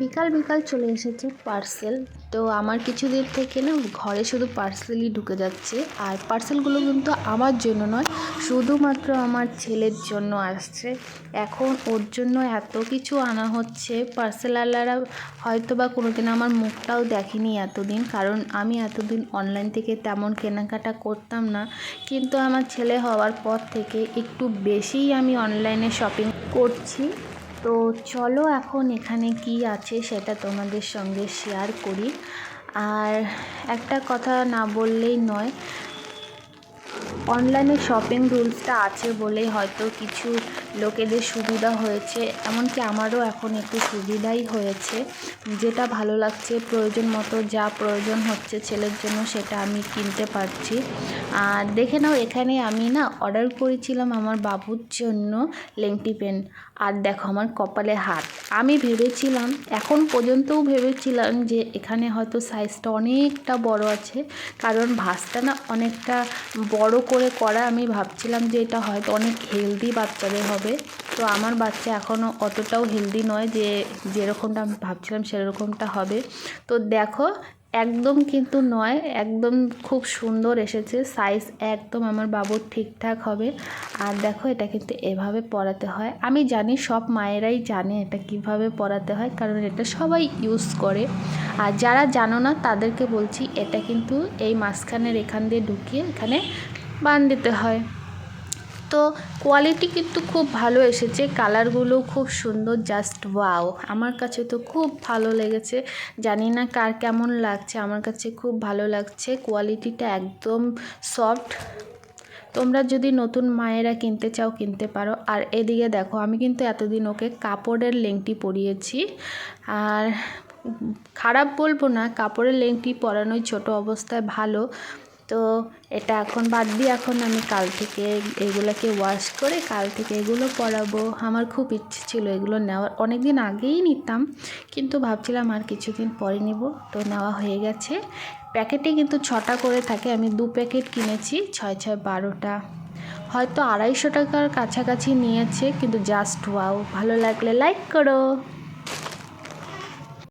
বিকাল বিকাল চলে এসেছে পার্সেল। তো আমার কিছুদিন থেকে না ঘরে শুধু পার্সেলই ঢুকে যাচ্ছে, আর পার্সেলগুলো কিন্তু আমার জন্য নয়, শুধুমাত্র আমার ছেলের জন্য আসছে। এখন ওর জন্য এত কিছু আনা হচ্ছে, পার্সেলওয়ালারা হয়তো বা কোনোদিন আমার মুখটাও দেখেনি এতদিন, কারণ আমি এতদিন অনলাইন থেকে তেমন কেনাকাটা করতাম না। কিন্তু আমার ছেলে হওয়ার পর থেকে একটু বেশিই আমি অনলাইনে শপিং করছি। তো চলো এখন এখানে কি আছে সেটা তোমাদের সঙ্গে শেয়ার করি। আর একটা কথা না বললেই নয়, অনলাইনে শপিং রুলসটা আছে বলেই হয়তো কিছু লোকেদের সুবিধা হয়েছে, এমনকি আমারও এখন একটু সুবিধাই হয়েছে। যেটা ভালো লাগছে, প্রয়োজন মতো যা প্রয়োজন হচ্ছে ছেলের জন্য সেটা আমি কিনতে পারছি। আর দেখে নাও, এখানে আমি না অর্ডার করেছিলাম আমার বাবুর জন্য লেংটি পেন। আর দেখো আমার কপালে হাত, আমি ভেবেছিলাম, এখন পর্যন্তও ভেবেছিলাম যে এখানে হয়তো সাইজটা অনেকটা বড় আছে, কারণ ভাঁজটা না অনেকটা বড় করে করা। আমি ভাবছিলাম যে এটা হয়তো অনেক হেলদি বাচ্চাদের হবে। তো আমার বাচ্চা এখনও অতটাও হেলদি নয় যে যেরকমটা আমি ভাবছিলাম সেরকমটা হবে। তো দেখো, একদম কিন্তু নয়, একদম খুব সুন্দর এসেছে, সাইজ একদম আমার বাবুর ঠিকঠাক হবে। আর দেখো, এটা কিন্তু এভাবে পরাতে হয়। আমি জানি সব মায়েরাই জানে এটা কিভাবে পরাতে হয়, কারণ এটা সবাই ইউজ করে। আর যারা জানো না তাদেরকে বলছি, এটা কিন্তু এই মাঝখানের এখান দিয়ে ঢুকিয়ে এখানে বাঁধ দিতে হয়। তো কোয়ালিটি কিন্তু খুব ভালো এসেছে, কালারগুলো খুব সুন্দর, জাস্ট ওয়াও। আমার কাছে তো খুব ভালো লেগেছে, জানি না কার কেমন লাগছে, আমার কাছে খুব ভালো লাগছে। কোয়ালিটিটা একদম সফট। তোমরা যদি নতুন মায়েরা কিনতে চাও কিনতে পারো। আর এদিকে দেখো, আমি কিন্তু এতদিন ওকে কাপড়ের লেংটি পরিয়েছি, আর খারাপ বলবো না, কাপড়ের লেংটি পরানোই ছোট অবস্থায় ভালো। তো এটা এখন বাদ দিয়ে এখন আমি কাল থেকে এগুলোকে ওয়াশ করে কাল থেকে এগুলো পরাবো। আমার খুব ইচ্ছে ছিল এগুলো নেওয়ার, অনেক দিন আগেই নিতাম, কিন্তু ভাবছিলাম আর কিছুদিন পরে নিব। তো নেওয়া হয়ে গেছে। প্যাকেটে কিন্তু 6টা করে থাকে, আমি 2 প্যাকেট কিনেছি, 6 6 12টা, হয়তো 250 টাকার কাছাকাছি নিয়েছে। কিন্তু জাস্ট ওয়াও, ভালো লাগলে লাইক করো।